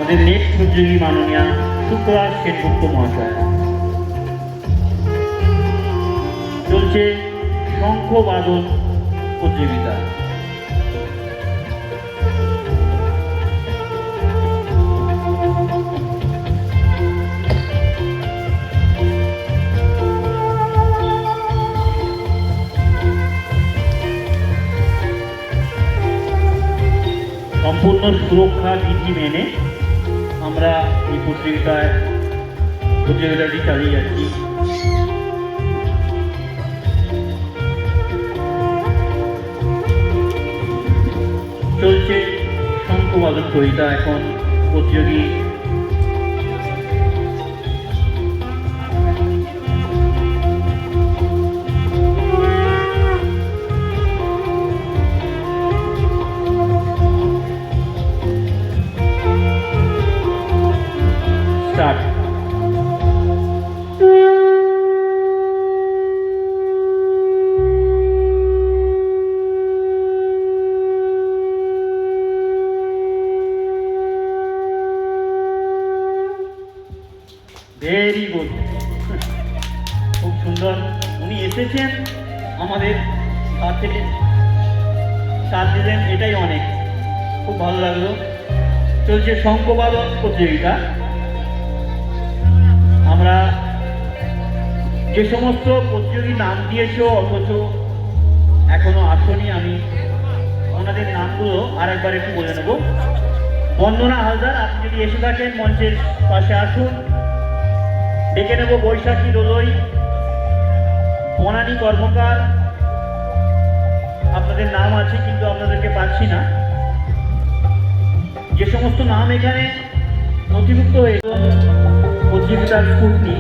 আমাদের নেক্সট প্রতিযোগী মাননীয়া শুক্লা সেনগুপ্ত মহাশয়। চলছে শঙ্খ বাদন প্রতিযোগিতা। সম্পূর্ণ সুরক্ষা বিধি মেনে আমরা এই প্রতিযোগিতাটি চালিয়ে যাচ্ছি। চলছে শঙ্খবাদন প্রতিযোগিতা। এখন প্রতিযোগী স্টার্ট। ভেরি গুড, খুব সুন্দর। উনি এসেছেন আমাদের সাথে, সাথ দিলেন, এটাই অনেক, খুব ভালো লাগলো। চলছে শঙ্খবাদন প্রতিযোগিতা। আমরা যে সমস্ত প্রতিযোগী নাম দিয়েছ অথচ এখনো আসনি, আমি ওনাদের নামগুলো আরেকবার একটু বলে নেব। বন্দনা হালদার, আপনি যদি এসে থাকেন মঞ্চের পাশে আসুন। ডেকে নেব বৈশাখী দোলই, বনানী কর্মকার, আপনাদের নাম আছে কিন্তু আপনাদেরকে পাচ্ছি না। যে সমস্ত নাম এখানে নথিভুক্ত হয়েছে প্রতিযোগিতার স্কুটনি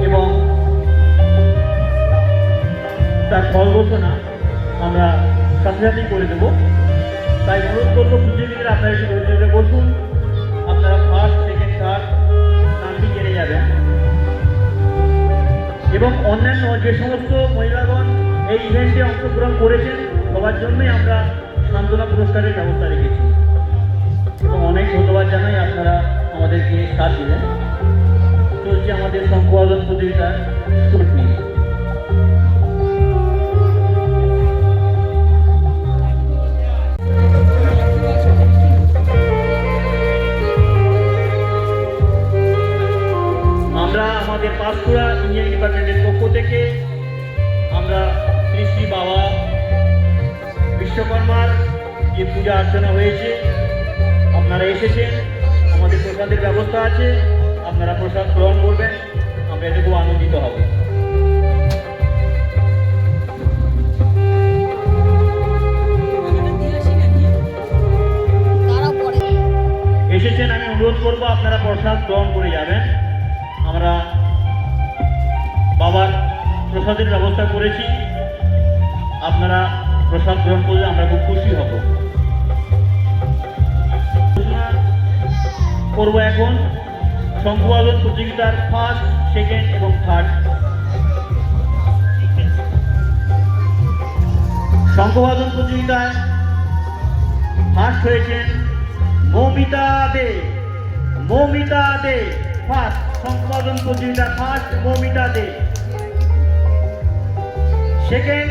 এবং তার ফল ঘোষণা আমরা সাথে সাথেই করে দেব। তাই অনুরোধ করবো প্রতিযোগীরা আপনারা একটু প্রতিযোগিতা বসুন। আপনারা ফার্স্ট, সেকেন্ড, থার্ড নামটি জেনে যাবেন। এবং অন্যান্য যে সমস্ত মহিলাগণ এই ইভেন্টে অংশগ্রহণ করেছেন সবার জন্যই আমরা সান্ত্বনা পুরস্কারের ব্যবস্থা রেখেছি এবং অনেক ধন্যবাদ জানাই আপনারা আমাদেরকে সাথ দিলেন। চলছে আমাদের শঙ্খবাদন প্রতিযোগিতার স্কুটনি। আমরা আমাদের পাঁশকুড়া ইঞ্জিনিয়ারিং ডিপার্টমেন্টের পক্ষ থেকে আমরা শ্রী শ্রী বাবা বিশ্বকর্মার যে পূজা অর্চনা হয়েছে, আপনারা এসেছেন, আমাদের প্রসাদের ব্যবস্থা আছে, আপনারা প্রসাদ গ্রহণ করবেন, আমরা এতে খুব আনন্দিত হব। এসেছেন, আমি অনুরোধ করবো আপনারা প্রসাদ গ্রহণ করে যাবেন। আমরা বাবার প্রসাদের ব্যবস্থা করেছি, আপনারা প্রসাদ গ্রহণ করলে আমরা খুব খুশি হব। করব এখন শঙ্খবাদন প্রতিযোগিতার ফার্স্ট, সেকেন্ড এবং থার্ড। শঙ্খবাদন প্রতিযোগিতায় ফার্স্ট হয়েছেন মৌমিতা দে। মৌমিতা দে ফার্স্ট, শঙ্খবাদন প্রতিযোগিতার first Moumita De. Second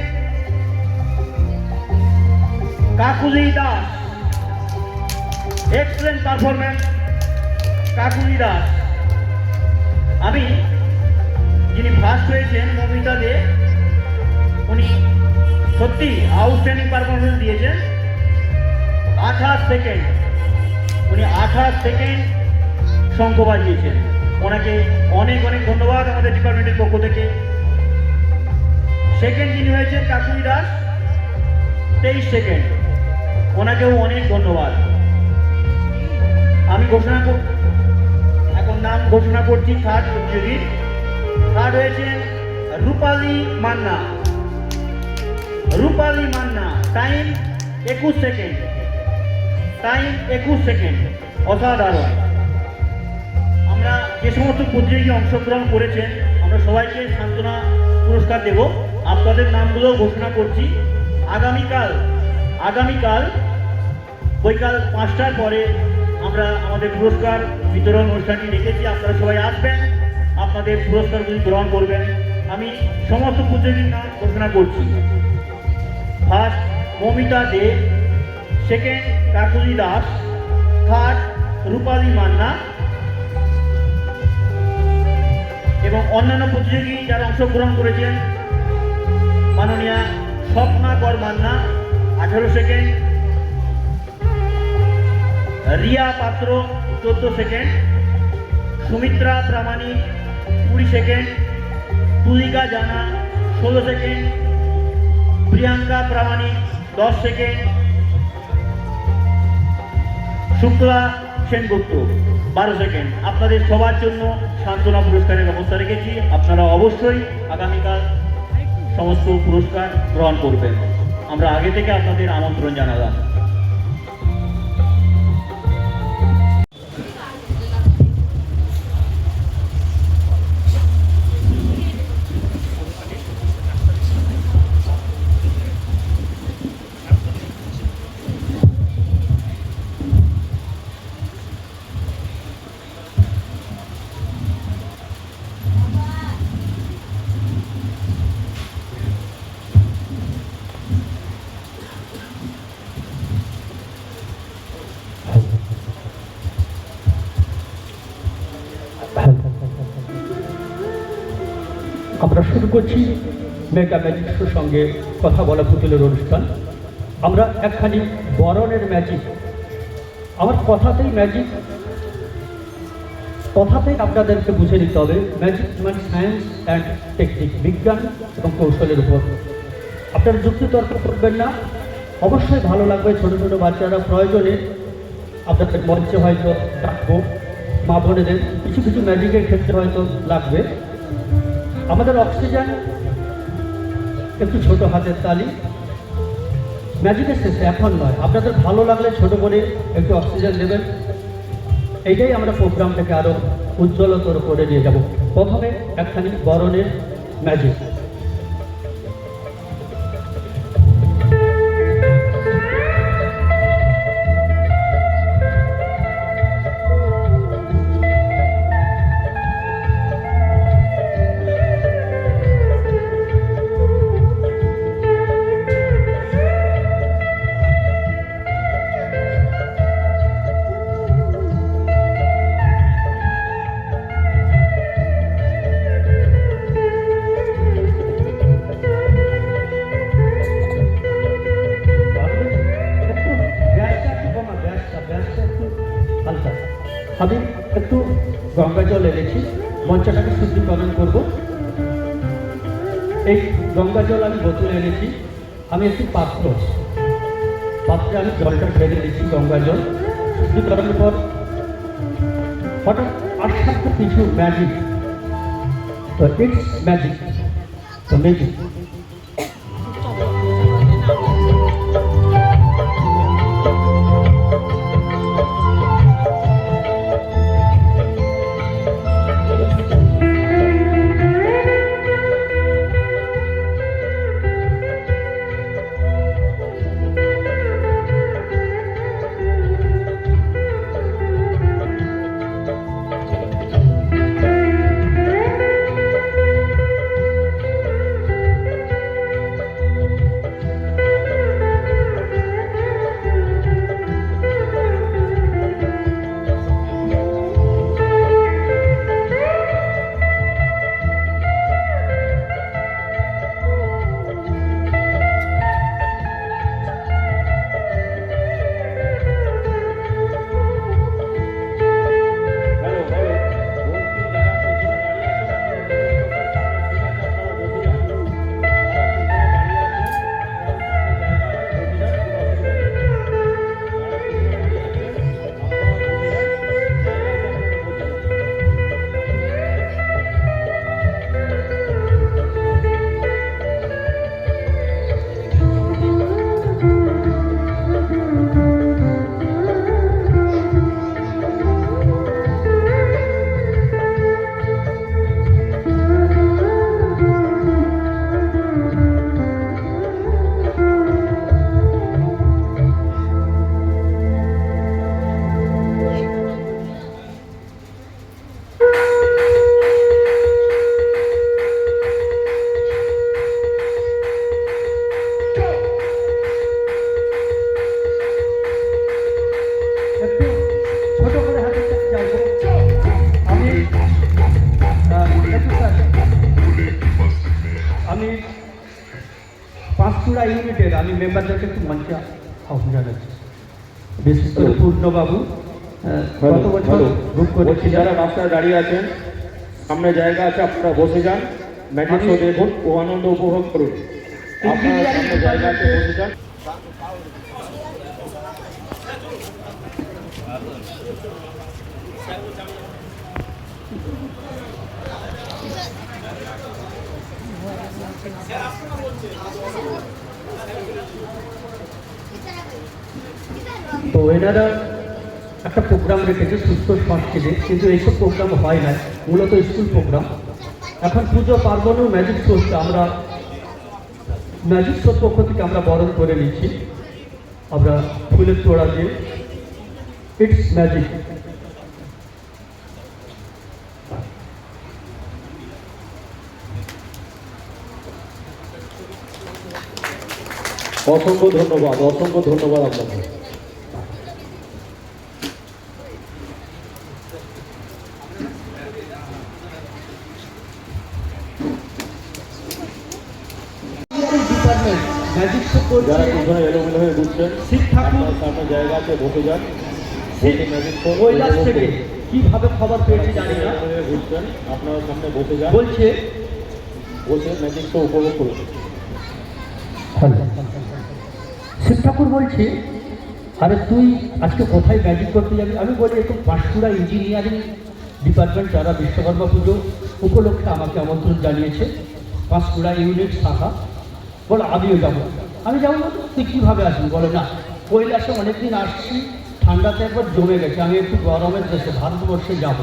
Kakuli Das, excellent performance Kakuli Das. আমি যিনি ফার্স্ট হয়েছেন মৌমিতা দে, উনি সত্যি আউটস্ট্যান্ডিং পারফরমেন্স দিয়েছেন। 28 সেকেন্ড, উনি 28 সেকেন্ড শঙ্খ বাজিয়েছেন। ওনাকে অনেক অনেক ধন্যবাদ আমাদের ডিপার্টমেন্টের পক্ষ থেকে। সেকেন্ড যিনি হয়েছেন কাকুলি দাস, 23 সেকেন্ড, ওনাকেও অনেক ধন্যবাদ। আমি এখন নাম ঘোষণা করছি থার্ড প্রতিযোগী। থার্ড হয়েছেন Rupali Manna. Rupali Manna, time 21 second, time 21 second, অসাধারণ। আমরা যে সমস্ত প্রতিযোগী অংশগ্রহণ করেছেন আমরা সবাইকে সান্ত্বনা পুরস্কার দেব। আপনাদের নামগুলো ঘোষণা করছি। আগামীকাল বৈকাল 5টার পরে আমরা আমাদের পুরস্কার বিতরণ অনুষ্ঠানটি রেখেছি। আপনারা সবাই আসবেন, আপনাদের পুরস্কারগুলি গ্রহণ করবেন। আমি সমস্ত প্রতিযোগীর নাম ঘোষণা করছি। ফার্স্ট মমিতা দে, সেকেন্ড কাকুলি দাস, থার্ড রূপালী মান্না এবং অন্যান্য প্রতিযোগী যারা অংশগ্রহণ করেছেন মাননীয়া স্বপ্না কর মান্না 18 সেকেন্ড, রিয়া পাত্র 14 সেকেন্ড, সুমিত্রা প্রামাণিক 20 সেকেন্ড, তুলিকা জানা 16 সেকেন্ড, প্রিয়াঙ্কা প্রামাণিক 10 সেকেন্ড, শুক্লা সেনগুপ্ত 12 সেকেন্ড। আপনাদের সবার জন্য সান্ত্বনা পুরস্কারের ব্যবস্থা রেখেছি। আপনারা অবশ্যই আগামীকাল সমস্ত পুরস্কার গ্রহণ করবেন। আমরা আগে থেকে আপনাদের আমন্ত্রণ জানালাম। আমরা শুরু করছি মেগা ম্যাজিক শোর সঙ্গে কথা বলা পুতুলের অনুষ্ঠান। আমরা একখানি বরণের ম্যাজিক, আমার কথাতেই ম্যাজিক, কথাতেই আপনাদেরকে বুঝে নিতে হবে। ম্যাজিক মানে সায়েন্স অ্যান্ড টেকনিক, বিজ্ঞান এবং কৌশলের উপর। আপনারা যুক্তিতর্ক করবেন না, অবশ্যই ভালো লাগবে। ছোটো ছোটো বাচ্চারা প্রয়োজনে আপনাদের মঞ্চে হয়তো ডাকবো, মা বোনেদের কিছু কিছু ম্যাজিকের ক্ষেত্রে হয়তো লাগবে। আমাদের অক্সিজেন একটু ছোট হাতের তালি, ম্যাজিকের শেষে, এখন নয়। আপনাদের ভালো লাগলে ছোট করে একটু অক্সিজেন দেবেন। এইটাই আমরা প্রোগ্রামটাকে আরও উজ্জ্বলতর করে নিয়ে যাব। প্রথমে একখানি বরণের ম্যাজিক। আমি একটু গঙ্গা জল এনেছি, মঞ্চটাকে শুদ্ধিকরণ করব। এই গঙ্গা জল আমি বোতলে এনেছি। আমি একটি পাত্রে আমি জলটা ঢেলে দিচ্ছি, গঙ্গা জল শুদ্ধিকরণের পর হঠাৎ আশ্চর্য কিছু ম্যাজিক। তো ইটস ম্যাজিক, তো ম্যাজিক। পাঁশকুড়া ইউনিটের আমি মেম্বারদেরকে একটু মঞ্চে আহ্বান জানাচ্ছি। বিশেষ করে পূর্ণবাবু গত বছর বুক করেছি। যারা রাস্তায় দাঁড়িয়ে আছেন, সামনে জায়গা আছে, আপনারা বসে যান, ম্যাজিক শো দেখুন ও আনন্দ উপভোগ করুন। আপনারা সামনে জায়গা আছে, বসে যান। তো এনারা একটা প্রোগ্রাম রেখেছে সুস্থ সংস্কৃতি, কিন্তু এইসব প্রোগ্রাম হয় না, মূলত স্কুল প্রোগ্রাম। এখন পুজো পার্বণ ও ম্যাজিক শোকে আমরা ম্যাজিক শোর পক্ষ থেকে আমরা বরণ করে নিচ্ছি। আমরা ফুলের তোড়া দিয়ে ইটস ম্যাজিক। অসংখ্য ধন্যবাদ, অসংখ্য ধন্যবাদ আপনাকে। ডিপার্টমেন্ট ম্যাজিক শো যারা করছে পিছনে এলোমেলো হয়ে ঘুরছেন, শিব ঠাকুর আপনার সামনে জায়গা আছে, বসে যান। বসে ম্যাজিক শো কৈলাস উপভোগ থেকে করুন। কিভাবে খবর পেয়েছি জানি না, এলোমেলো হয়ে ঘুরছেন, আপনারা সামনে বসে যান, বলছে বসে ম্যাজিক শো উপভোগ করুন। শিব ঠাকুর বলছে, আরে তুই আজকে কোথায় ম্যাজিক করতে যাবি? আমি বলি একটু পাঁশকুড়া ইঞ্জিনিয়ারিং ডিপার্টমেন্ট যারা বিশ্বকর্মা পুজো উপলক্ষে আমাকে আমন্ত্রণ জানিয়েছে, পাঁশকুড়া ইউনিট শাখা, বলে আমিও যাবো। আমি যাবো না, তুই কীভাবে আসবি? বলে না, কৈলাসে অনেকদিন আসছি, ঠান্ডাতে একবার জমে গেছে, আমি একটু গরমের দেশে ভারতবর্ষে যাব।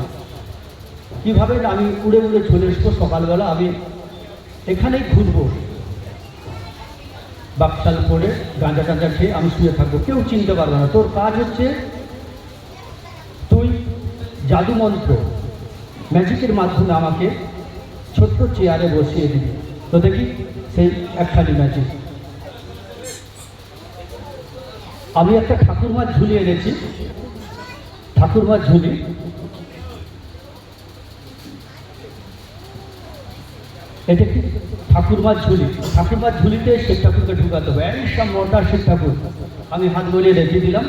কীভাবে? আমি উড়ে উড়ে চলে আসবো সকালবেলা, আমি এখানেই ঘুরবো, বাকশাল পরে গাঁজা টাঁজা খেয়ে আমি শুয়ে থাকবো, কেউ চিনতে পারবে না। তোর কাজ হচ্ছে তুই জাদু মন্ত্র ম্যাজিকের মাধ্যমে আমাকে ছোট্ট চেয়ারে বসিয়ে দিবি। তো দেখি সেই একখানি ম্যাজিক। আমি একটা ঠাকুরমার ঝুলি এনেছি, ঠাকুরমার ঝুলি। এটা কি? ঠাকুরমার ঝুলি। ঠাকুরমার ঝুলিতে শিব ঠাকুরকে ঢুকাতে হবে, এই সব মোটা শিব ঠাকুর। আমি হাত বলিয়ে রেখে দিলাম,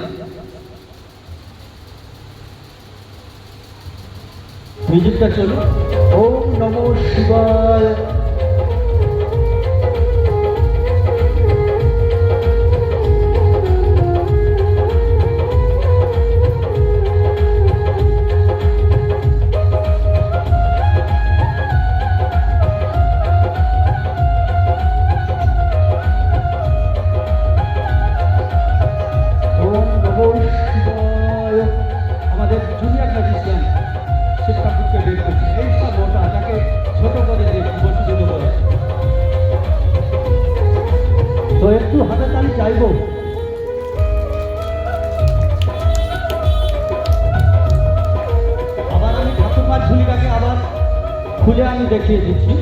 মিউজিকটা চলো। ওম নমঃ শিবায়। আমাদের জুনিয়র ম্যাজিশিয়ান শিব ঠাকুরকে বের করছে, এই সব মোটা, তাকে ছোট করে দিয়ে বসিয়ে করে। তো একটু হাতে তালি চাইব। আবার আমি ঠাকুরমার ঝুলিটাকে আবার খুলে আমি দেখিয়ে দিচ্ছি।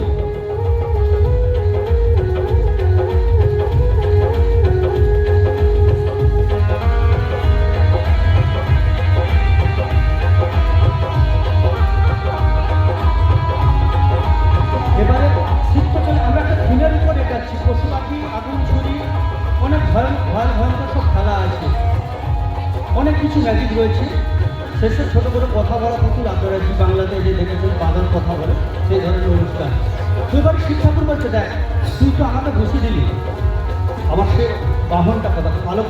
এবারে শিখতে চলে আমরা একটা থিমের উপরে যাচ্ছি, পশু পাখি, আগুন ছুরি, অনেক ভয়ঙ্কর সব খেলা আছে, অনেক কিছু ম্যাজিক রয়েছে। শেষে ছোটো করে কথা বলা প্রচুর আন্তরাজি বাংলাতে যে দেখেছেন বাঁধার কথা বলে, সেই ধরনের অনুষ্ঠান। তো এবার শিব ঠাকুর বলছে, দেখ তুই তো আমাকে বসিয়ে দিলি, আমার সে বাহনটা কথা কালো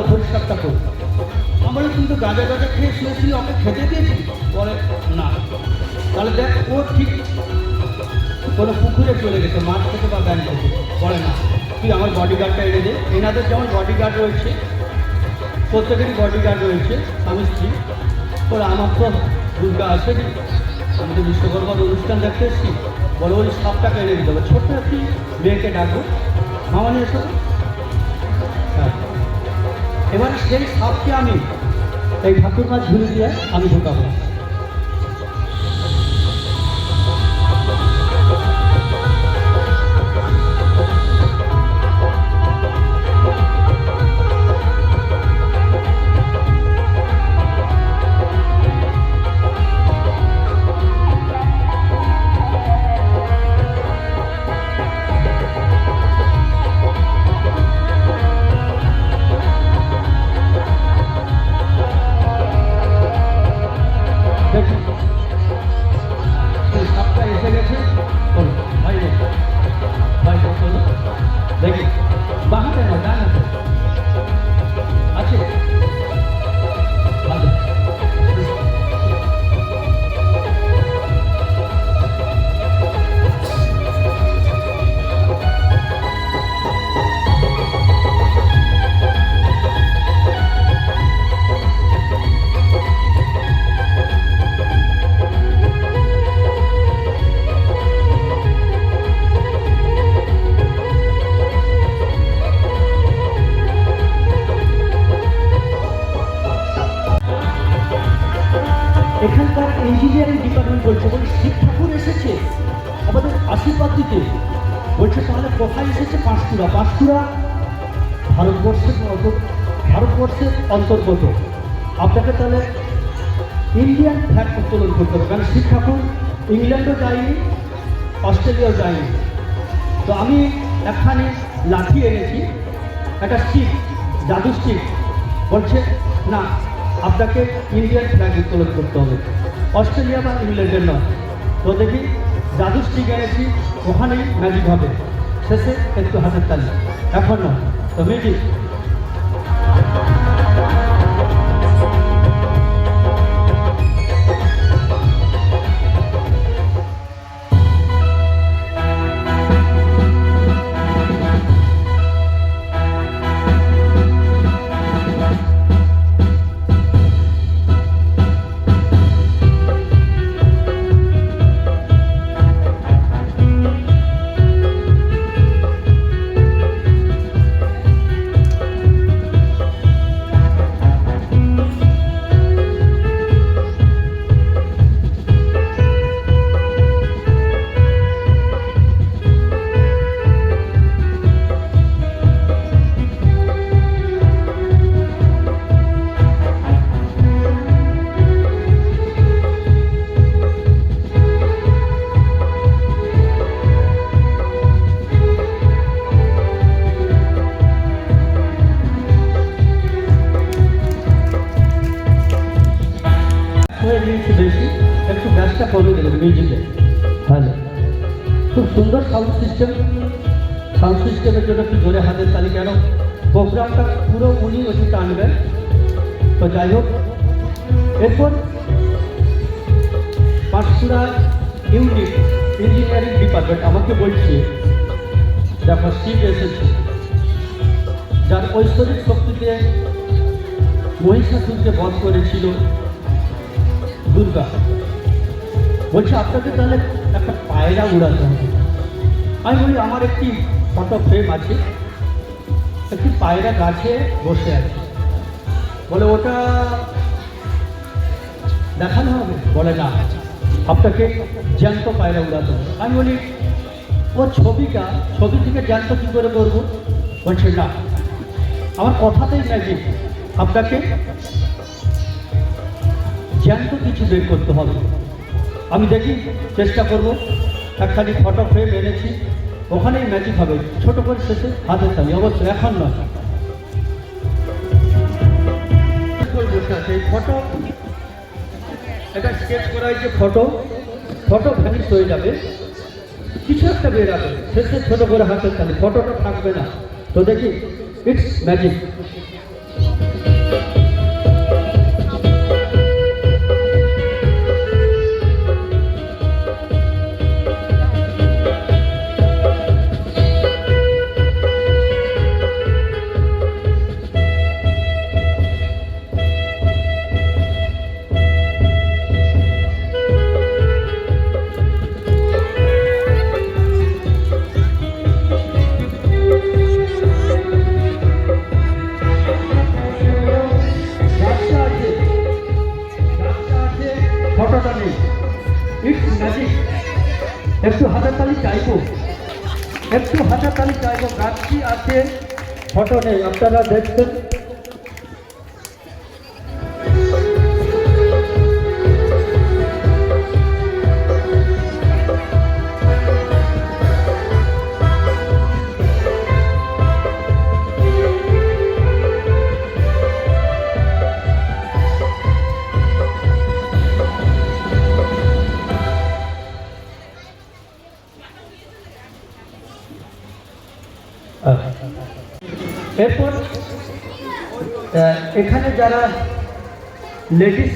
পরিষ্কারটা কর। আমরা কিন্তু গাঁজা গাঁজা খেয়ে শুয়েছিলি, ওকে খেতে দিয়েছি? বলে না। তাহলে দেখ ও ঠিক কোনো পুকুরে চলে গেছে, মাছ খেতে বা ব্যান খেতে। বলে না, তুই আমার বডিগার্ডটা এনে দে। এনাদের যেমন বডিগার্ড রয়েছে, প্রত্যেকেরই বডিগার্ড রয়েছে, স্বামী স্ত্রী। বলে আমার তো দুর্গা আছে, আমি তো বিশ্বকর্মার অনুষ্ঠান দেখতে এসেছি। বলে ওই সাপটাকে এনে দিতে হবে। ছোট্ট একটি মেয়েকে ডাকবো, মামা নিয়ে এসো। হ্যাঁ, এবার সেই সাপকে আমি এই ঠাকুরমার ঝুলি দিয়ে আমি ঢোকাবো। এখানকার ইঞ্জিনিয়ারিং ডিপার্টমেন্ট বলছে শিব ঠাকুর এসেছে আমাদের আশীর্বাদ দিতে। বলছে তাহলে কোথায় এসেছে? পাঁশকুড়া ভারতবর্ষের অন্তর্গত। আপনাকে তাহলে ইন্ডিয়ান ফ্ল্যাগ উত্তোলন করতে হবে, কারণ শিব ঠাকুর ইংল্যান্ডও যায়নি, অস্ট্রেলিয়াও যায়নি। তো আমি একখানি লাঠি এনেছি, একটা স্টিক, জাদু স্টিক। বলছে না, আপনাকে ইন্ডিয়ান ফ্ল্যাগ উত্তোলন করতে হবে, অস্ট্রেলিয়া বা ইংল্যান্ডের নয়। তো দেখি জাদু স্টিক এনেছি, ওখানেই ম্যাজিক হবে। শেষে একটু হাতের তালি, এখন না তো মিউজিক। বেশি একটু গ্যাসটা কমে দেবেন মিউজিকে। হ্যালো, খুব সুন্দর সাউন্ড সিস্টেমের জন্য একটু জোরে হাতের তালি, কেন প্রোগ্রামটা পুরো উনি ওটি টানবেন। তো যাই হোক, এরপর পাঁশকুড়া ইউনিট ইঞ্জিনিয়ারিং ডিপার্টমেন্ট আমাকে বলছে দেখো শিব এসেছে, যার ঐশ্বরিক শক্তিতে মহিষাসুরকে বধ করেছিল দুর্গা। বলছে আপনাকে তাহলে একটা পায়রা উড়াতে হবে। আমি বলি আমার একটি ফটো ফ্রেম আছে, একটি পায়রা গাছে বসে আছে। বলে ওটা দেখানো হবে? বলে না, আপনাকে জ্যান্ত পায়রা উড়াতে হবে। আমি বলি ও ছবি থেকে জ্যান্ত কী করে করবো? বলছে না, আমার কথাতেই ম্যাজিক, আপনাকে জ্যান্ত কিছু বের করতে হবে। আমি দেখি, চেষ্টা করব। একখানি ফটো ফ্রেম এনেছি, ওখানেই ম্যাজিক হবে। ছোট করে শেষে হাতের তালি, অবশ্যই এখন নয়। বসে আছে এই ফটো, এটা স্কেচ করা হয়েছে। ফটো ভ্যানিশ হয়ে যাবে, কিছু একটা বেরাবে, শেষে ছোট করে হাতের তালি, ফটোটা থাকবে না। তো দেখি, ইটস ম্যাজিক। ফটোটা নেই, ইটস ম্যাজিক। একটু হাতের তালি চাইবো, গাছটি আছে, ফটো নেই। আপনারা দেখছেন এরপর এখানে যারা লেডিস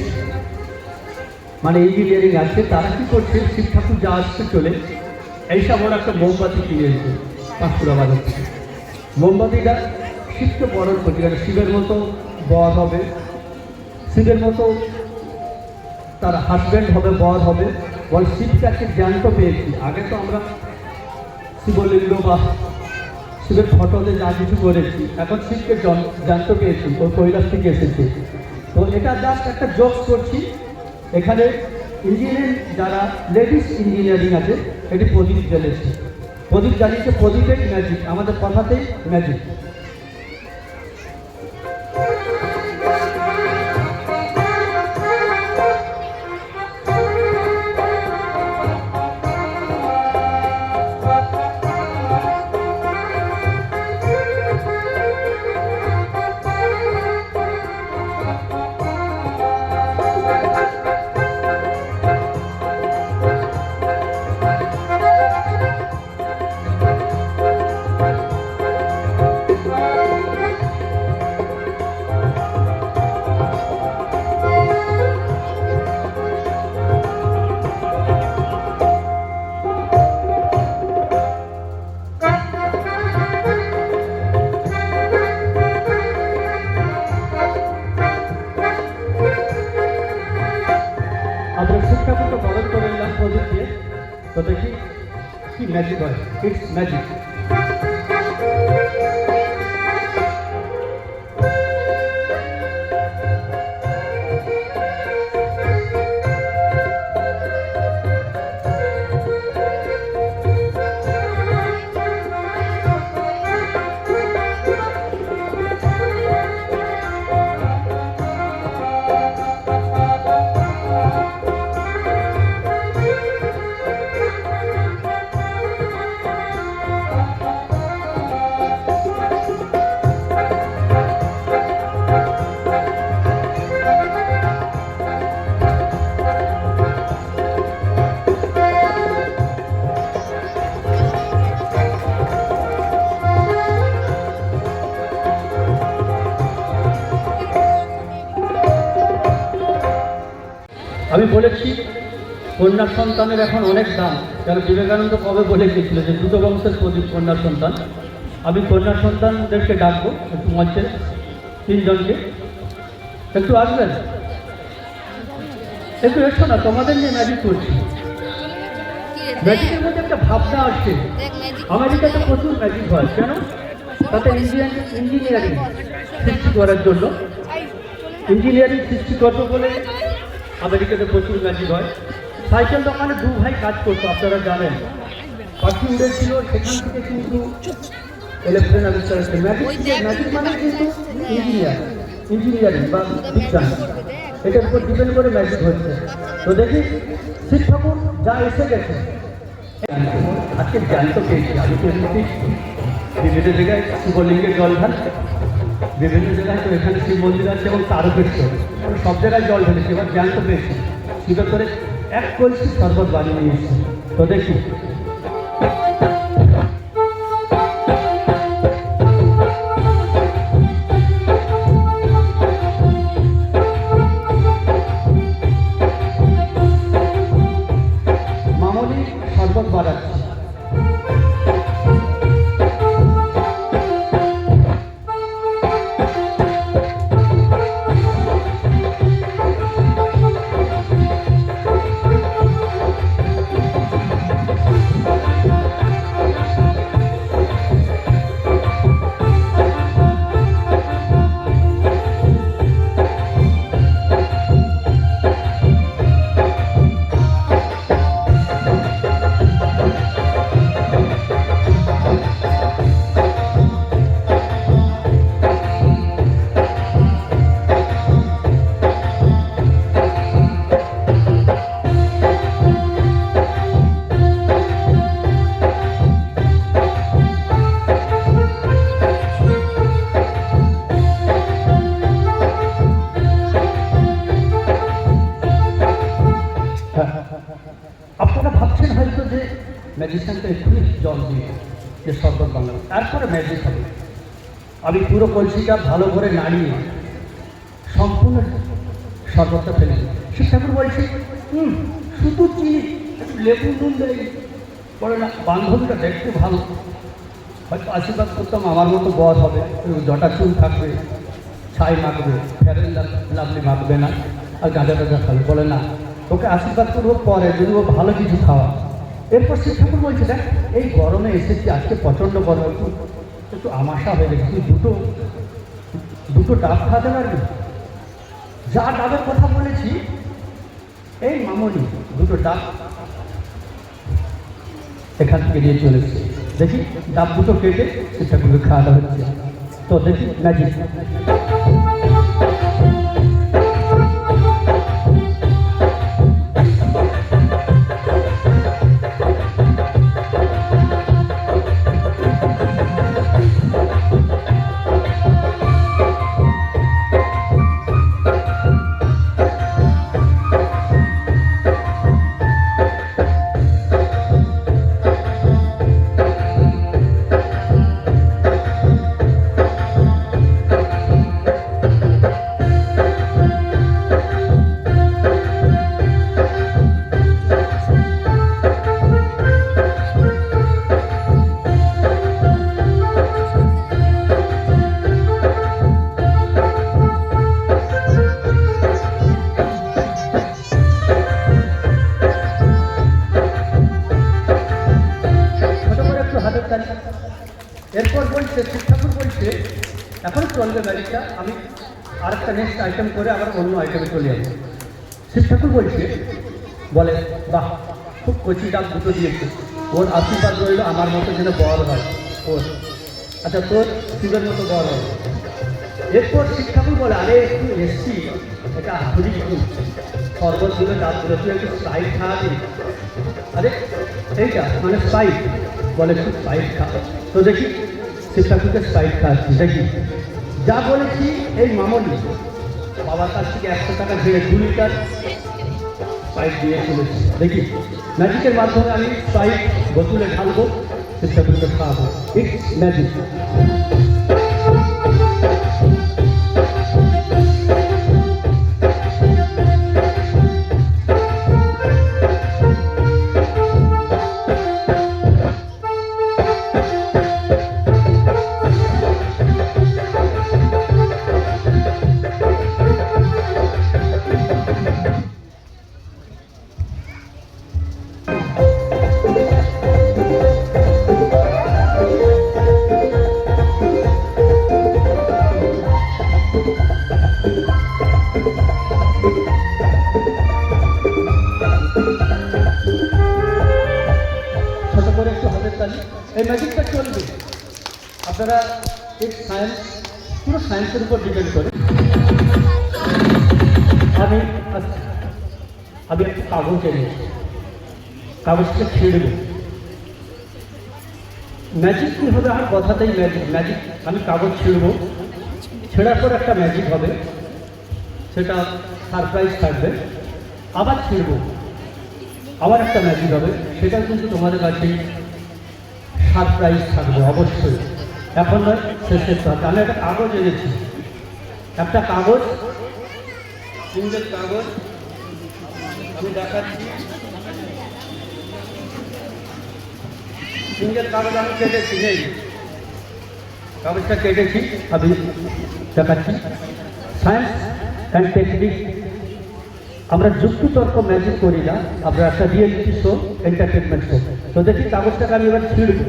মানে ইঞ্জিনিয়ারিং আছে, তারা কি করছে, শিব ঠাকুর যা আসতে চলে এইসব ওরা একটা মোমবাতি কিনে এসেছে পাঁশকুড়া বাজার থেকে। মোমবাতিটা শিবকে বরণ করছে, কারণ শিবের মতো বর হবে, শিবের মতো তার হাজব্যান্ড হবে, বর হবে। বল শিবকে একটা জ্ঞান্ত পেয়েছি। আগে তো আমরা শিবলিঙ্গ বা শিবের ফটোতে যা কিছু করেছি, এখন শিবকে জানতে পেরেছি, ওর কৈলাস থেকে এসেছে। তো এটা জাস্ট একটা জোক করছি, এখানে ইঞ্জিনিয়ারিং যারা লেডিস ইঞ্জিনিয়ারিং আছে এটি প্রদীপ জ্বেলেছে, প্রদীপ জ্বালিয়েছে, প্রদীপের ম্যাজিক, আমাদের কথাতেই ম্যাজিক। আমরা শিক্ষাগত বরণ করে নিলাম প্রদীপ দিয়ে, তো দেখি কি ম্যাজিক হয়। It's magic. আমি বলেছি কন্যা সন্তানের এখন অনেক দাম, কারণ বিবেকানন্দ কবে বলে গিয়েছিল যে দুটো বংশের প্রদীপ কন্যা সন্তান। আমি কন্যা সন্তানদেরকে ডাকবো একটু মঞ্চে, তিনজনকে একটু আসবেন, একটু এসো না, তোমাদের নিয়ে ম্যাজিক করছি। ম্যাজিকের মধ্যে একটা ভাবনা আসছে, আমেরিকাতে প্রচুর ম্যাজিক হয়, কেন? তাতে ইঞ্জিনিয়ারিং সৃষ্টি করার জন্য, ইঞ্জিনিয়ারিং সৃষ্টি করবো বলে আমেরিকাতে প্রচুর ম্যাজিক হয়। সাইকেল দোকানে দু ভাই কাজ করতো, আপনারা জানেন, পাখি উড়েছিল, সেখান থেকে কিন্তু এরোপ্লেন আবিষ্কার হচ্ছে। ম্যাজিক মানে কিন্তু ইঞ্জিনিয়ারিং বা বিজ্ঞান, এটার উপর ডিপেন্ড করে ম্যাজিক হচ্ছে। তো দেখি শিব ঠাকুর যা এসে গেছে, আজকে জ্ঞান্ত পেয়েছি। আমি তো এমনিতেই বিভিন্ন জায়গায় শিবলিঙ্গের জল ঢাল, বিভিন্ন জায়গায় তো এখানে শিব মন্দির আছে এবং তারকেশ্বর, সব জায়গায় জল ঢেলেছি। এবার জ্ঞান্ত পেয়েছি, শিবের করে এক কলসি শরবত বানিয়ে নিয়ে এসেছি। তো দেখি মামনি শরবত বানাচ্ছি। আপনারা ভাবছেন হয়তো যে ম্যাজিশিয়ানটা এক্ষুনি জল দিয়ে যে শরবত বানাবো, তারপরে ম্যাজিক হবে। আমি পুরো কলসিটা ভালো করে নাড়িয়ে সম্পূর্ণ শরবতটা ফেলে দিই। শিব ঠাকুর বলছি শুধু চিনি একটু লেবু নুন দেয় পরে না, বান্ধবীটা দেখতে ভালো, হয়তো আশীর্বাদ করতাম আমার মতো বর হবে, জটা চুল থাকবে, ছাই মাখবে, ফেরেন লাভলি মাখবে না, আর গাঁজা টাজা খাবে। বলে না, ওকে আশীর্বাদ করবো পরে, যদি ও ভালো কিছু খাওয়া। এরপর শিব ঠাকুর বলছে দেখ এই গরমে এসেছি, আজকে প্রচণ্ড গরম, একটু আমাশা হয়ে গেছে, তুই দুটো ডাব খাওয়াতে পারবি? যা ডাবের কথা বলেছি এই মামনি দুটো ডাব এখান থেকে নিয়ে চলেছে। দেখি ডাব দুটো কেটে সেটাগুলো খাওয়ানো হচ্ছে। তো দেখি ম্যাজিক। এরপর বলছে শিব ঠাকুর বলছে এখন চলবে ম্যাজিকটা, আমি আরেকটা নেক্সট আইটেম করে আবার অন্য আইটেমে চলে যাবো। শিব ঠাকুর বলছে, বলে বাহ খুব কচি ডাব দুটো দিয়েছে, ওর আশীর্বাদ রইল আমার মতো যেন বড় হয় ওর, আচ্ছা তোর শিবের মতো বড় হয়। এরপর শিব ঠাকুর বলে আরে একটু এসছি, এটা আসলে একটু শরবতগুলো ডাবগুলো তুই একটু স্প্রাইট খাওয়াবি। আরে এইটা মানে স্প্রাইট, বলে একটু স্প্রাইট খা। তো দেখি শিব ঠাকুরকে স্প্রাইট খাওয়াচ্ছি। দেখি যা বলেছি এই মামনি বাবার কাছ থেকে 100 টাকা দিয়ে 2 লিটার স্প্রাইট দিয়ে চলেছি। দেখি ম্যাজিকের মাধ্যমে আমি স্প্রাইট বোতলে ঢালবো, শিব ঠাকুরকে খাওয়াবো। It's magic. এই ম্যাজিকটা চলবে, আপনারা এই সায়েন্স পুরো সায়েন্সের উপর ডিপেন্ড করে। আমি একটা কাগজ এনেছি, কাগজটা ছিঁড়ব। ম্যাজিক কী হবে আমার কথাতেই ম্যাজিক। ম্যাজিক আমি কাগজ ছিঁড়ব, ছেঁড়ার পর একটা ম্যাজিক হবে, সেটা সারপ্রাইজ থাকবে। আবার ছিঁড়ব, আবার একটা ম্যাজিক হবে, সেটাও কিন্তু তোমাদের কাছেই সারপ্রাইজ থাকবে অবশ্যই। এখন নয়, শেষের থাকবে। আমি একটা কাগজ এনেছি, একটা কাগজ, সিঙ্গেল কাগজ আমি দেখাচ্ছি। সিঙ্গেল কাগজ আমি কেটেছি, নেই কাগজটা কেটেছি, আমি দেখাচ্ছি। সায়েন্স অ্যান্ড টেকনিক, আমরা যুক্তিতর্ক ম্যাজিক করি না, আমরা একটা রিয়েলিটি শো, এন্টারটেনমেন্ট শো। তো দেখি কাগজটাকে আমি এবার ছিঁড়ব।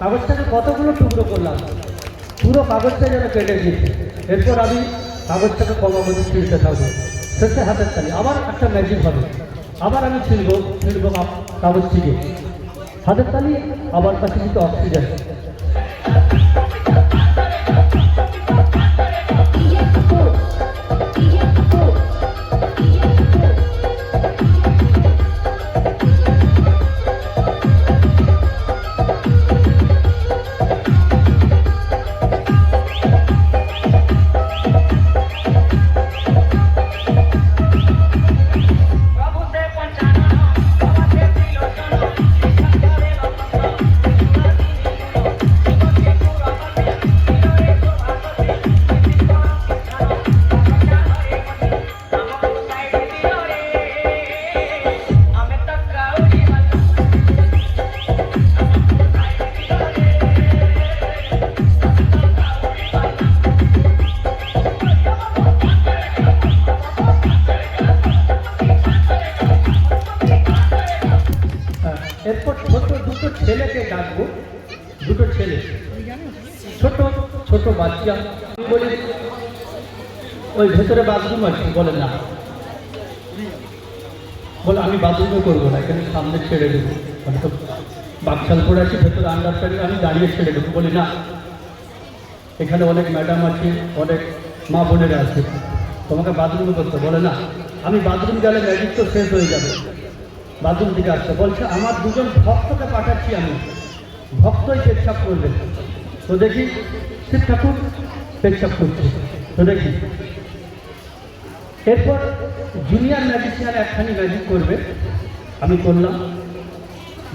কাগজটাকে কতগুলো টুকরো করলাম, পুরো কাগজটা যেন কেটে দিয়েছে। এরপর আমি কাগজটাকে ক্রমাগত ছিঁড়তে থাকবো, শেষে হাতের তালি, আবার একটা ম্যাজিক হবে, আবার আমি ছিঁড়বো কাগজটিকে, হাতের তালি, আবার কাছে কিন্তু অক্সিজেন। এরপর ছোট দুটো ছেলেকে ডাকবো, দুটো ছেলে, ছোট ছোট বাচ্চা। আমি বলি ওই ভেতরে বাথরুম আছে, বলে না, বলে আমি বাথরুমও করবো না, এখানে সামনে ছেড়ে দেবো, আমি তো বাকশাল পরে আছি, ভেতরে আন্ডারস্ট্যান্ড, আমি দাঁড়িয়ে ছেড়ে দেবো। বলি না, এখানে অনেক ম্যাডাম আছে, অনেক মা বোনেরা আছে, তোমাকে বাথরুমও করতে, বলে না, আমি বাথরুম গেলে ম্যাজিক তো শেষ হয়ে যাবে, বাথরুম থেকে আসতে বলছে, আমার দুজন ভক্তকে পাঠাচ্ছি আমি, ভক্তই পেচ্ছাপ করবে। তো দেখি শিব ঠাকুর পেচ্ছাপ করছে, তো দেখি। এরপর জুনিয়র ম্যাজিশিয়ান একখানি ম্যাজিক করবে, আমি করলাম।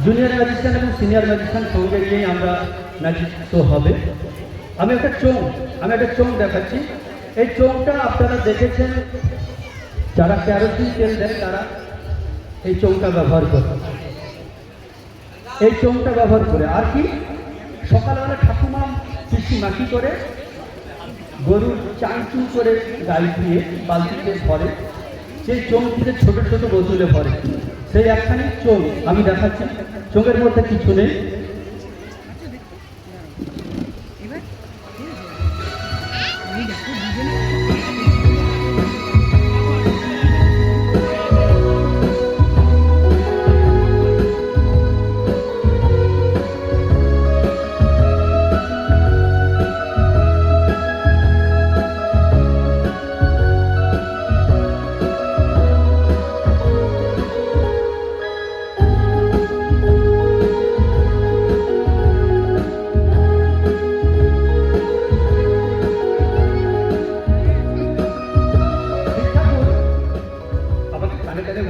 জুনিয়র ম্যাজিশিয়ান এবং সিনিয়র ম্যাজিশিয়ান সঙ্গে নিয়েই আমরা ম্যাজিক শো হবে। আমি একটা চোঙ দেখাচ্ছি। এই চোঙটা আপনারা দেখেছেন, যারা কেরোসিন তেল দেয় তারা এই চোঙটা ব্যবহার করে, এই চোঙটা ব্যবহার করে আর কি, সকালবেলা ঠাকুমা পিসি মাটি করে গরুর চাঁচুর করে গাই দিয়ে বালতিতে ভরে, সেই চোঙটিতে ছোট ছোট বোতলে ভরে, সেই একখানি চোঙ আমি দেখাচ্ছি। চোঙের মধ্যে কিছু নেই,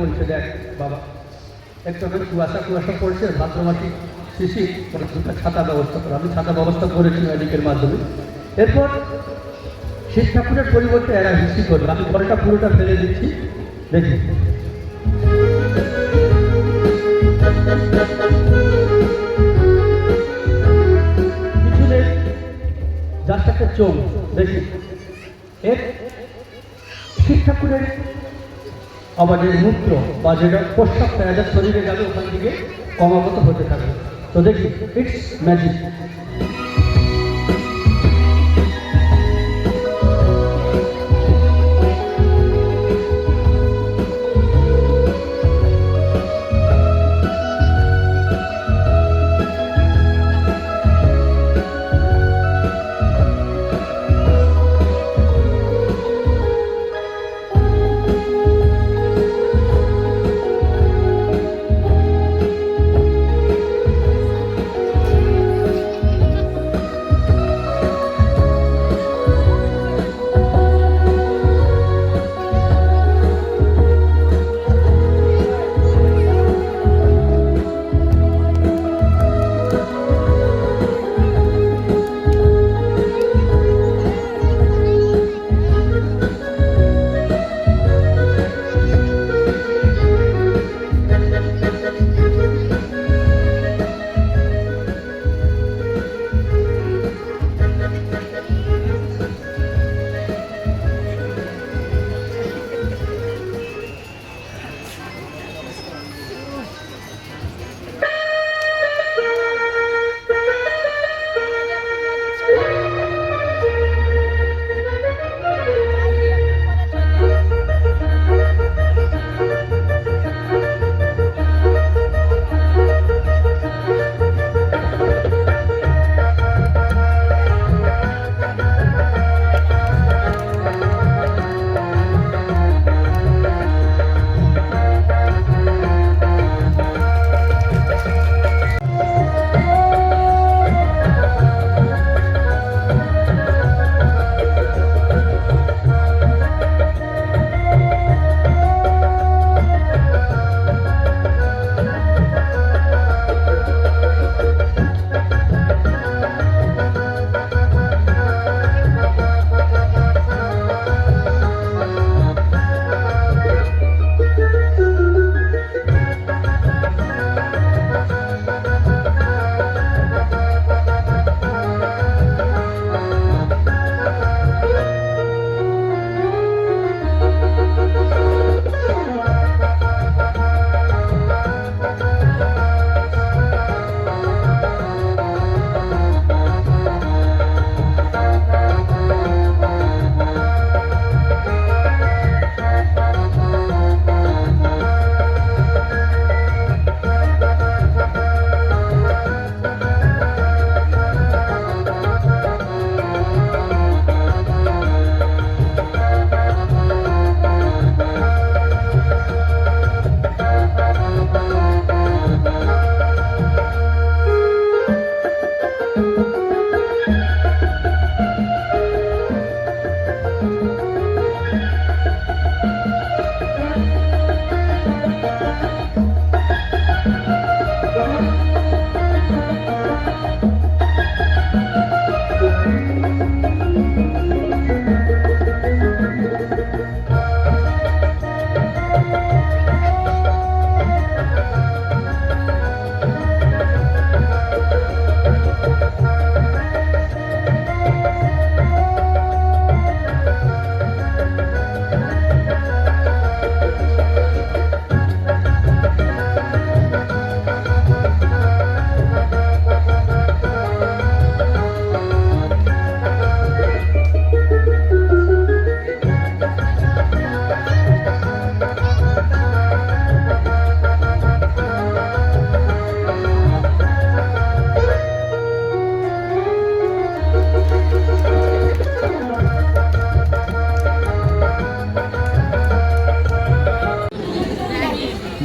বলছে, দেখ বাবা, একটু আগে কুয়াশা পড়ছে, ভাদ্র মাটি শিশির, দুটা ছাতা ব্যবস্থা করে, আমি ছাতা ব্যবস্থা করেছি ম্যাজিকের মাধ্যমে। এরপর শিব ঠাকুরের পরিবর্তে এরা হিস্ট্রি করবে, আমি ঘরটা পুরোটা ফেলে দিচ্ছি, দেখি। কিছু নেই, জাস্ট একটা চোখ, দেখি। এর শিব ঠাকুরের আমাদের মূত্র বা যেটা প্রস্রাবটা এদের শরীরে যাবে, ওখান থেকে ক্রমাগত হতে থাকবে। তো দেখি, ইটস ম্যাজিক।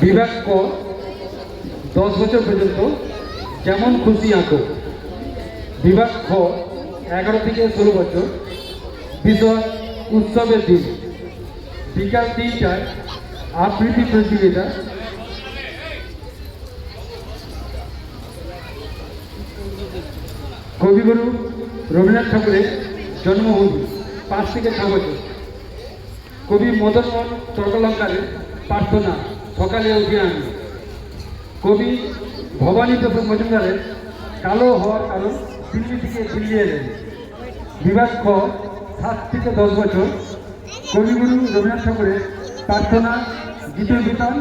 বিভাগ ক 10 বছর পর্যন্ত যেমন খুশি আঁকো। বিভাগ খ 11 থেকে 16 বছর, বিষয় উৎসবের দিন, বিকাল 3টায় আবৃত্তি প্রতিযোগিতা। কবিগুরু রবীন্দ্রনাথ ঠাকুরের জন্মভূমি 5 থেকে 6 বছর। কবি মদনমোহন তর্কলঙ্কারের প্রার্থনা সকালে উঠে আনি। কবি ভবানী প্রসাদ মজুমদারের কালো হওয়ার কারণ দিল্লি থেকে দিল্লি এলেন। বিভাগ খ 7 থেকে 10 বছর। কবিগুরু রবীন্দ্রনাথ ঠাকুরের প্রার্থনা গীতের বিতান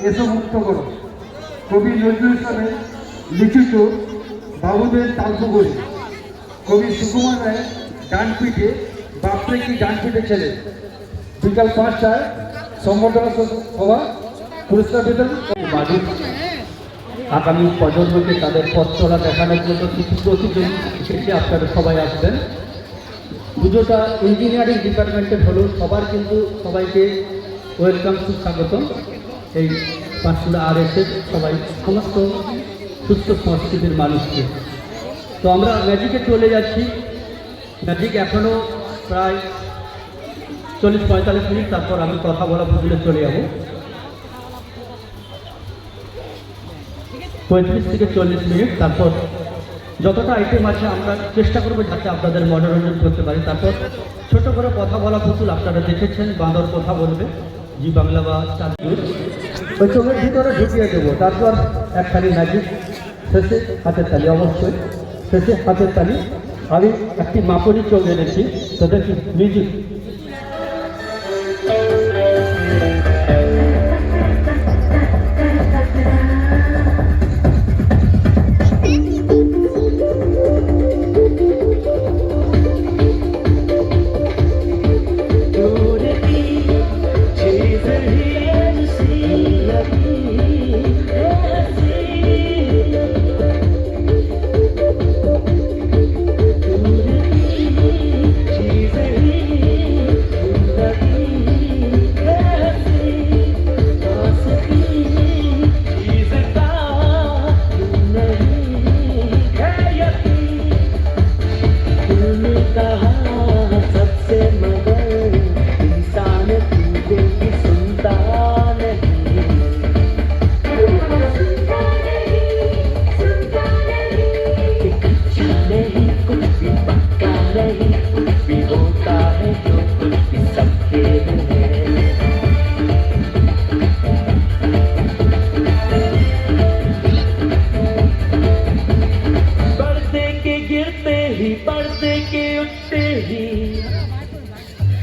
এসো মুক্ত করো। কবি নজরুল ইসলামের লিখিত বাবুদের তালপুকুরি। কবি সুকুমার রায়ের ডানপিঠে বাপরে কি ডানপিঠে ছেলে। বিকাল 5টায় সম্বর্ধনা সভা, পুরস্কার বিতরণ। বাড়ির আগামী প্রজন্মকে তাদের পথ চলা দেখানোর জন্য কিছু প্রতিযোগী এসে আপনারা সবাই আসবেন। পুজোটা ইঞ্জিনিয়ারিং ডিপার্টমেন্টের হলেও সবার কিন্তু সবাইকে ওয়েলকাম সুস্বাগতম। এই পাঁশকুড়া RS-এর সবাই সমস্ত সুস্থ সংস্কৃতির মানুষকে। তো আমরা ম্যাজিকে চলে যাচ্ছি। ম্যাজিক এখনও প্রায় 40-45 মিনিট, তারপর আমি কথা বলা বুঝলে চলে যাব। 35 থেকে 40 মিনিট, তারপর যতটা আইটেম আছে আমরা চেষ্টা করবো যাতে আপনাদের মনোরঞ্জন করতে পারি। তারপর ছোট করে কথা বলা পুতুল আপনারা দেখেছেন, বাঁদর কথা বলবে, জি বাংলা বা চাঁদপুর, ওই চোখের ভিতরে ঢুকিয়ে দেবো। তারপর একখানি ম্যাজিক, শেষে হাতের তালি, অবশ্যই শেষে হাতের তালি। আমি একটি মাপনি চোখ এনেছি, তো দেখি music.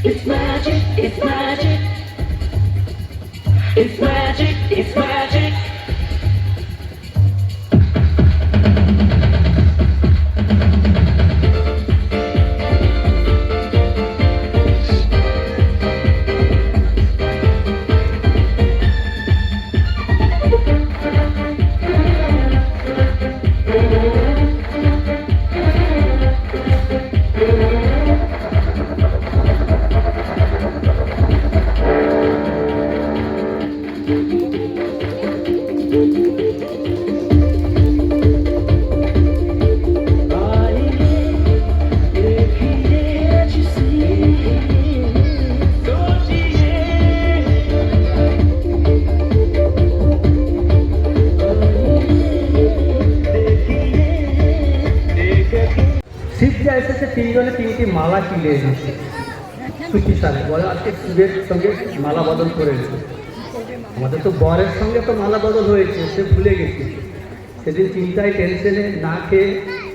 It's magic, it's magic. It's magic, it's magic. শিবকে এসেছে তিনজনে তিনটি মালা কিনে এনেছে। সুখী সালে বলে আজকে শিবের সঙ্গে মালা বদল করে এনেছে। আমাদের তো বরের সঙ্গে তো মালা বদল হয়েছে, সে ভুলে গেছি। সেদিন চিন্তায় টেনশনে না খেয়ে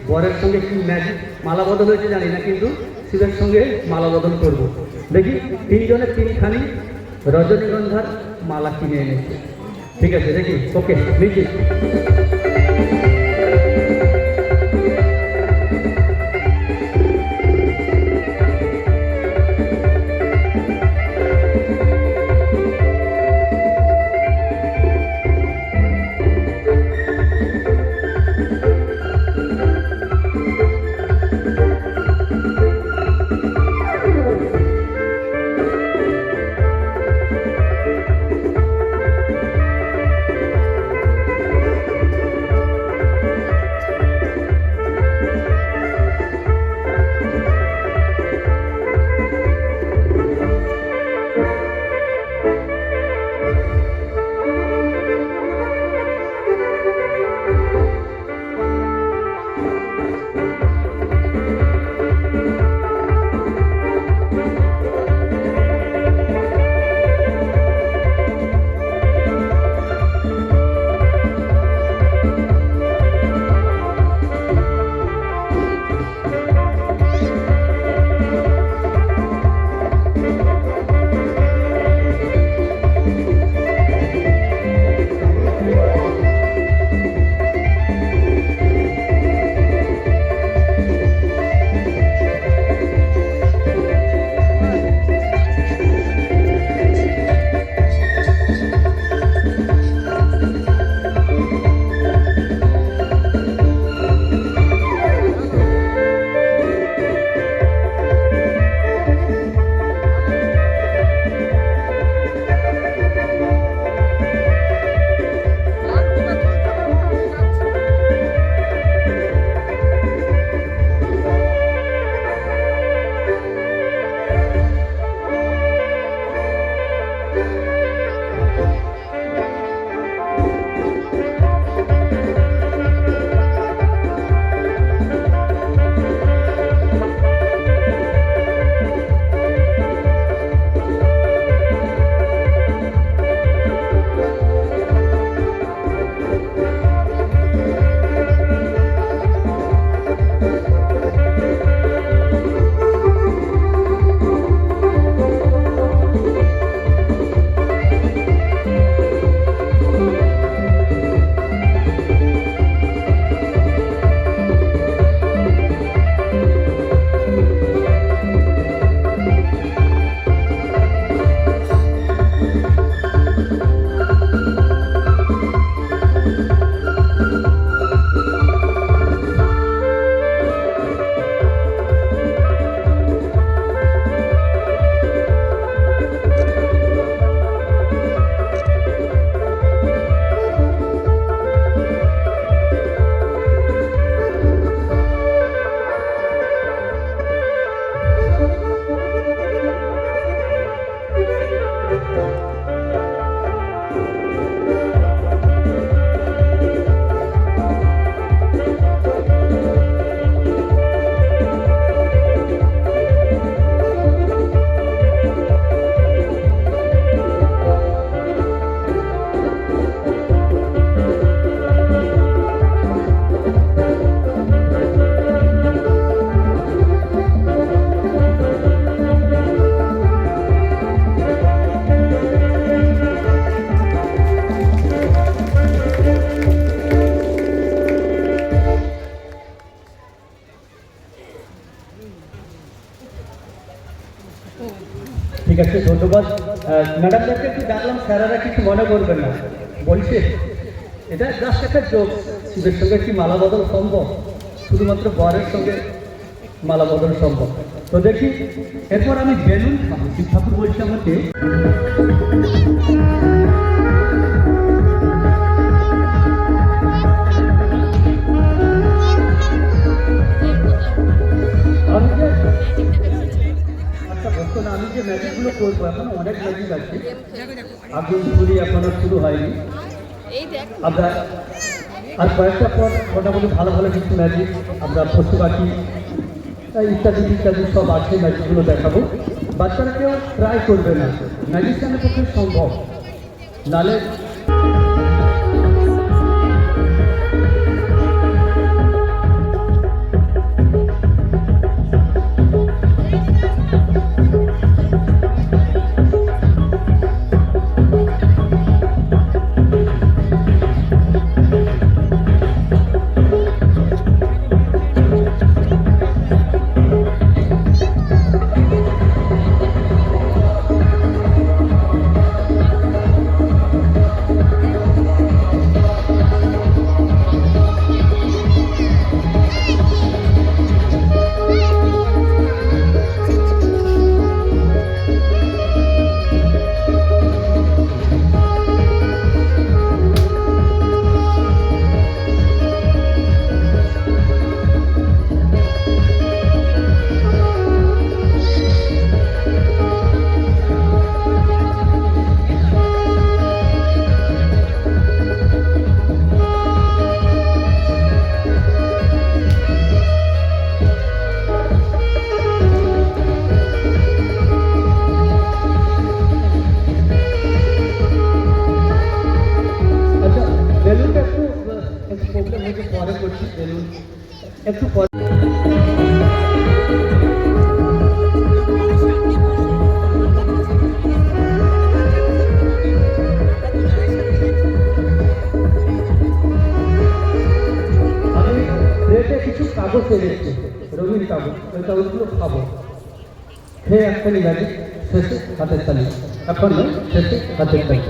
বরের সঙ্গে কি ম্যাজিক মালা বদল হয়েছে জানি না, কিন্তু শিবের সঙ্গে মালা বদল করবো। দেখি তিনজনে তিনখানি রজনীগন্ধার মালা কিনে এনেছে। ঠিক আছে, দেখি। ওকে, মিউজিক। আছে, ধন্যবাদ। ম্যাডামদেরকে একটু ডাকলাম, স্যারেরা কিছু মনে করবেন না। বলছে এটা জাস্ট একটা জোক, শিবের সঙ্গে কি মালা বদল সম্ভব? শুধুমাত্র বরের সঙ্গে মালা বদল সম্ভব। তো দেখি এরপর আমি বেলুন খাবো। শিব ঠাকুর বলছে আমাকে আমি যে আচ্ছা বলতো না, আমি যে ম্যাজিকগুলো করবো এখন অনেক ম্যাজিক আছে, আগুন ছুরি এখনো শুরু হয়নি। আমরা আর কয়েকটা পর মোটামুটি ভালো ভালো কিছু ম্যাজিক, আমরা পশু পাখি ইত্যাদি ইত্যাদি সব আছে, ম্যাজিকগুলো দেখাবো। বাচ্চারা কেউ ট্রাই করবে না, ম্যাজিশিয়ানের পক্ষে সম্ভব নালে। প্রবলেম হয়েছে, পরে করছি বেলুন একটু পরে। আমি প্লেটে কিছু কাগজ এনেছি, রঙিন কাগজ, ওই কাগজগুলো খাবো, খেয়ে একখানি গাড়ি শেষে হাতের তালি, এখন নয় শেষে হাতের তালি।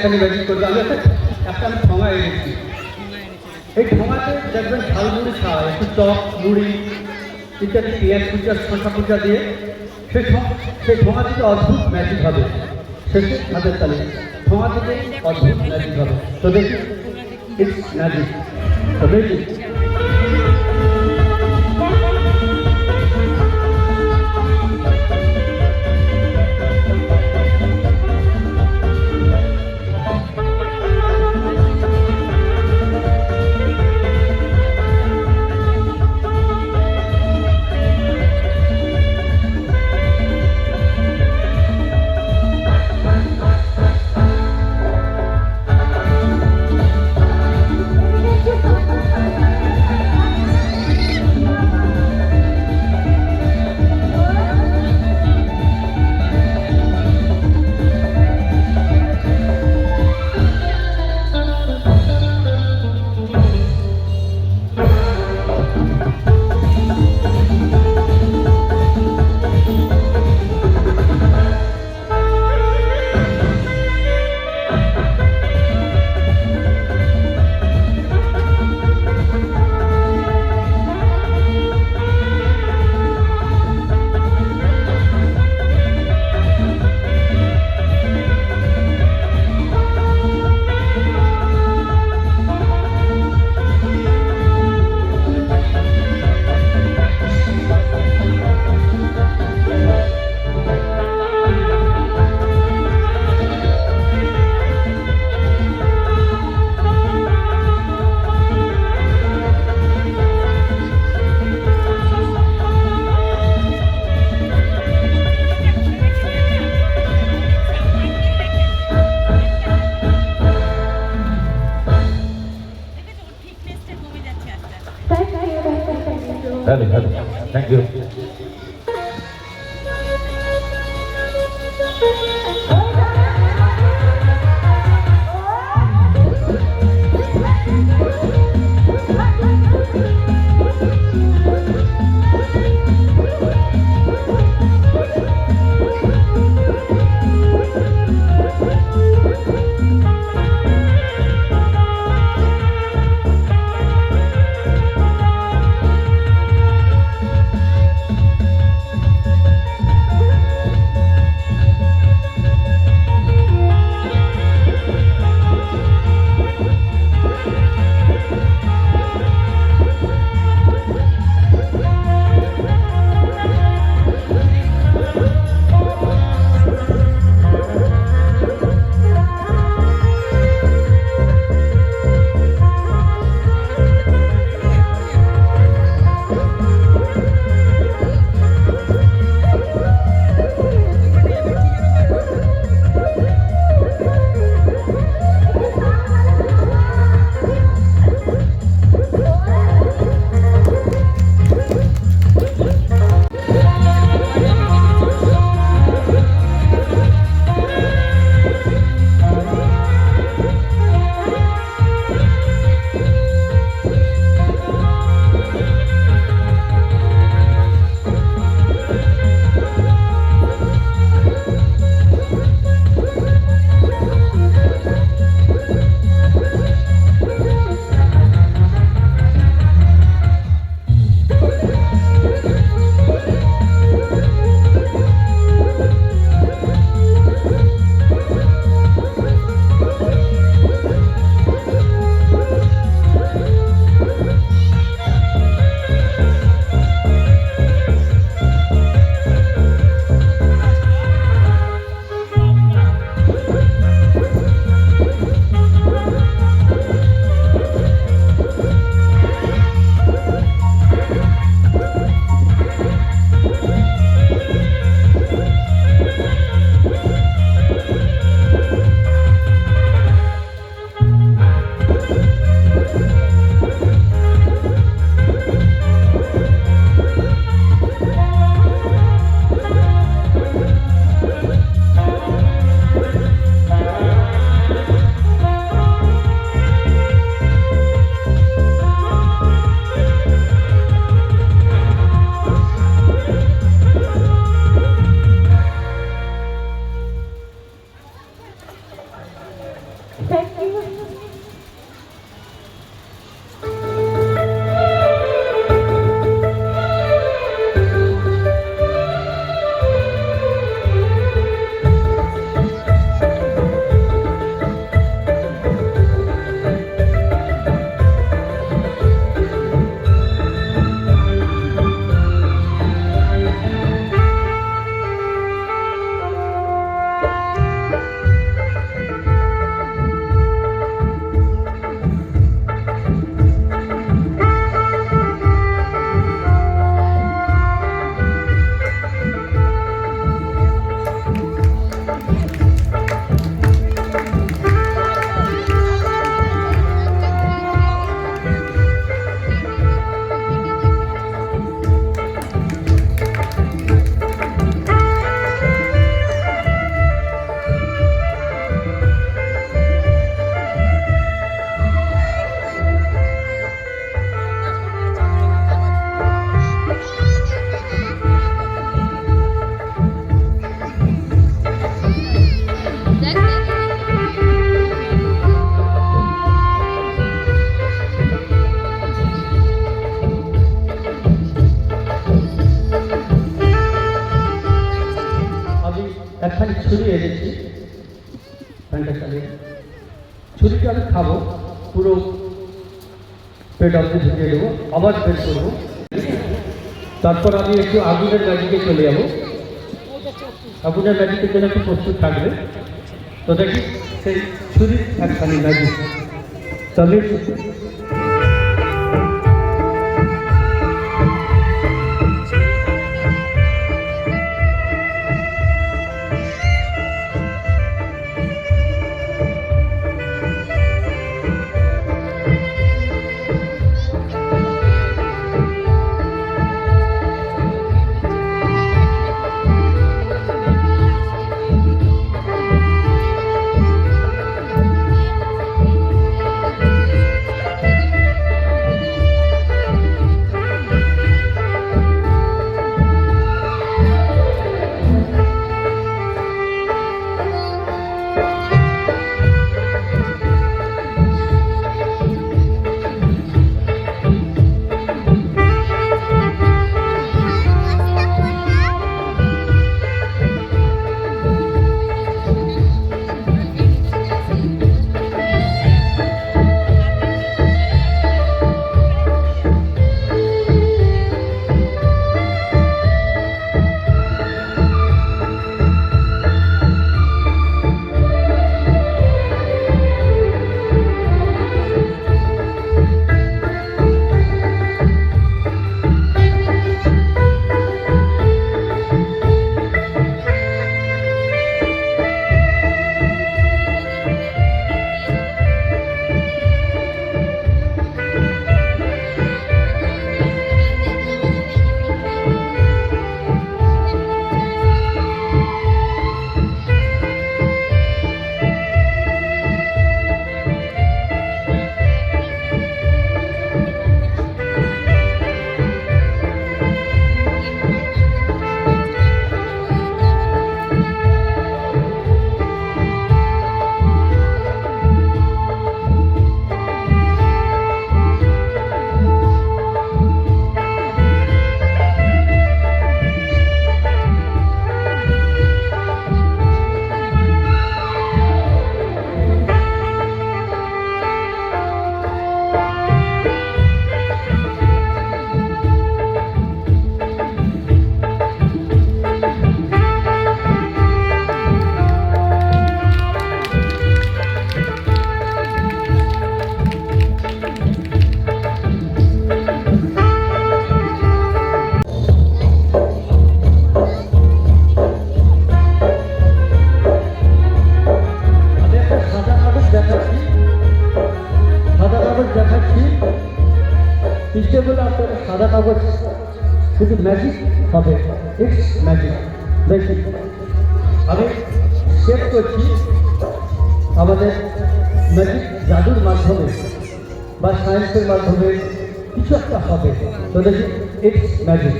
একখানি ম্যাজিক করবে। আমি একটা আমি ঠোঙা এনেছি। এই ঠোঙাতে দেখবেন ঝালমুড়ি খাওয়া, একটু চপ মুড়ি ইত্যাদি পেঁয়াজ কুচা শসা কুচা দিয়ে সেই ঠোঙা থেকে অদ্ভুত ম্যাজিক হবে। শেষে হাতের তালে ঠোঙা থেকে অদ্ভুত ম্যাজিক হবে। তো দেখি ইটস ম্যাজিক। তো দেখি হ্যালো হ্যালো, থ্যাংক ইউ। ছুরি এনেছি ফ্যানটা চালিয়ে। ছুরিটা আমি খাবো, পুরো পেট অব্দি ঢুকিয়ে দেবো, আবার বের করবো। তারপর আমি একটু আগুনের ম্যাজিকে চলে যাবো। আগুনের ম্যাজিকের জন্য একটু প্রস্তুত থাকবে। তো দেখি সেই ছুরির একখানি ম্যাজিক। তবে বলে আপনার সাদা কাগজ শুধু ম্যাজিক হবে, ইটস ম্যাজিক। দেখি আমি চেক করছি আমাদের ম্যাজিক জাদুর মাধ্যমে বা সায়েন্সের মাধ্যমে কিছু একটা হবে। তো দেখি ইটস ম্যাজিক।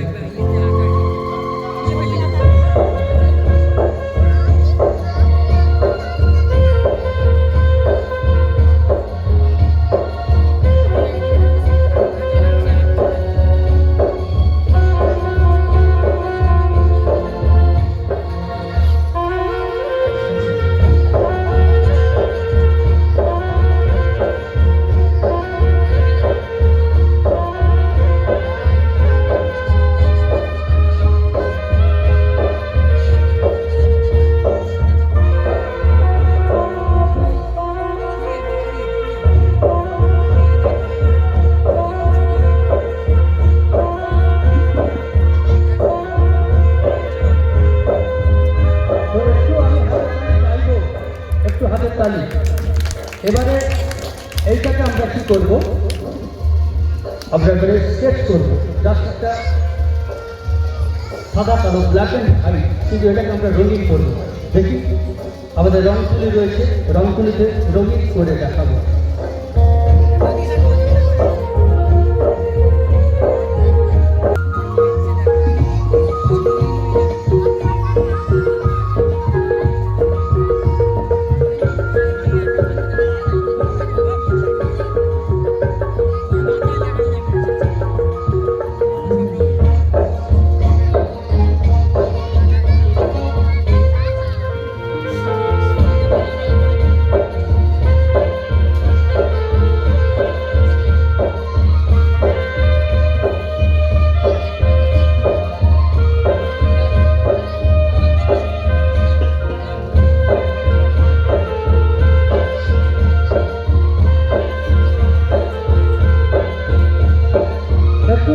এবারে এইটাকে আমরা কি করবো, আমরা এবারে স্কেচ করবো, জাস্ট একটা সাদা কালো ব্ল্যাক অ্যান্ড হোয়াইট, কিন্তু এটাকে আমরা রঙিন করবো। দেখি আমাদের রং তুলি রয়েছে, রং তুলিতে রঙিন করে দেখাবো।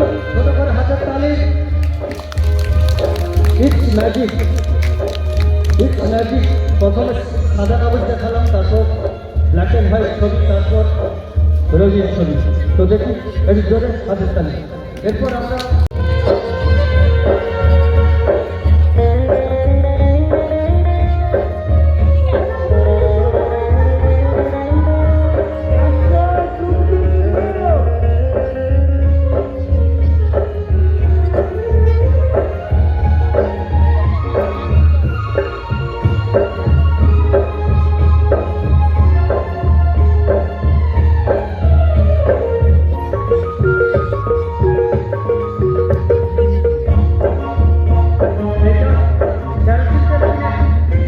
একটু ছোট করে হাতের তালি। It's magic, it's magic. প্রথমে সাদা কাগজ দেখালাম, তারপর ব্ল্যাক অ্যান্ড হোয়াইট ছবি, তারপর রঙিন ছবি। তো দেখুন একটু জোরে হাতের তালি। এরপর আমরা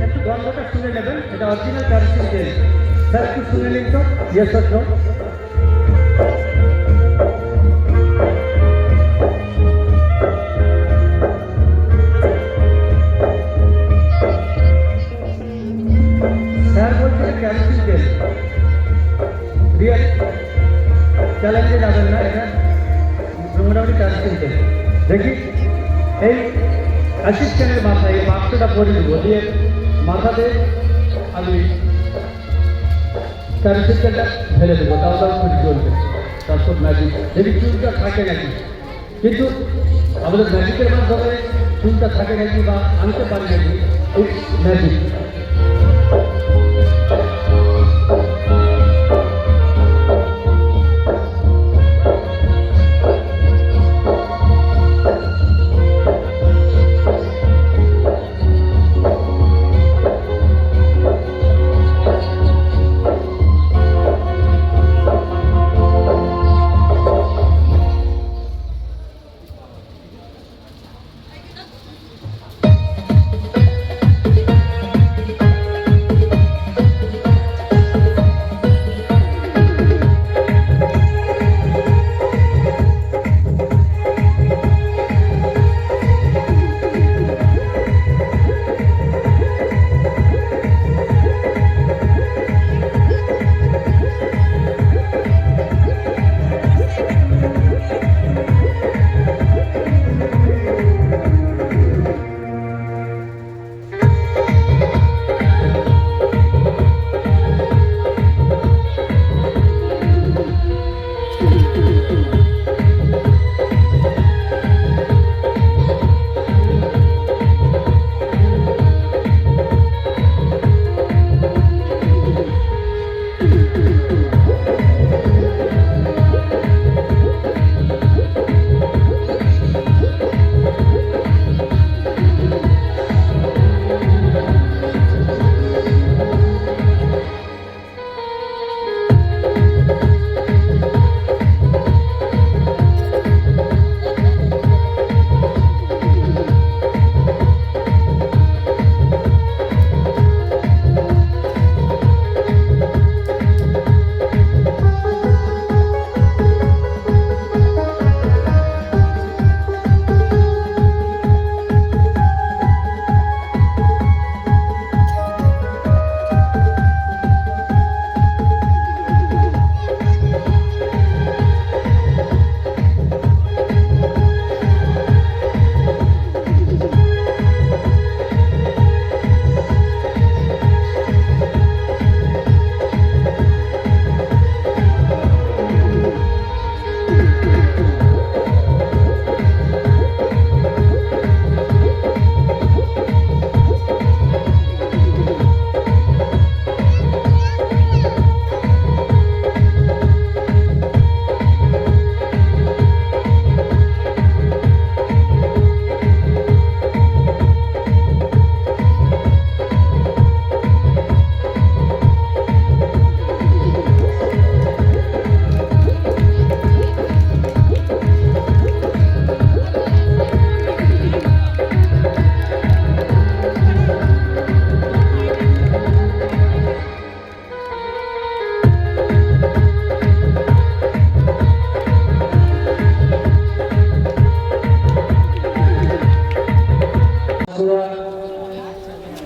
একটু গন্ধটা শুনে নেবেন, এটা অরিজিনাল ক্যারোসিন তেল। স্যার একটু শুনে নিন তো, ইয়েস অর নো? স্যার বলছিলেন ক্যারোসিন তেল রিয়েল চ্যালেঞ্জে যাবেন না, এটা মোটামুটি ক্যারোসিন তেল। দেখি এই অ্যাসিস্ট্যান্টের মাথায় এই বাক্সটা পরে দিব, দিয়ে মাথাতে আমি ক্যারোসিন তেলটা ফেলে দেবো, তাহলে ছুটি চলবে। তারপর ম্যাজিক, যদি চুলটা থাকে নাকি, কিন্তু আমাদের ম্যাজিকের মাধ্যমে চুলটা থাকে নাকি বা আনতে পারি নাকি, ইটস ম্যাজিক।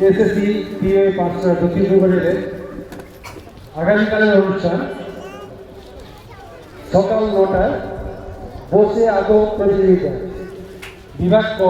এসএসসি পিএ পাঁচটা দক্ষিণ বিভাগের আগামীকালের অনুষ্ঠান সকাল 9টায় বসে আগো প্রতিযোগিতা। বিভাগ ক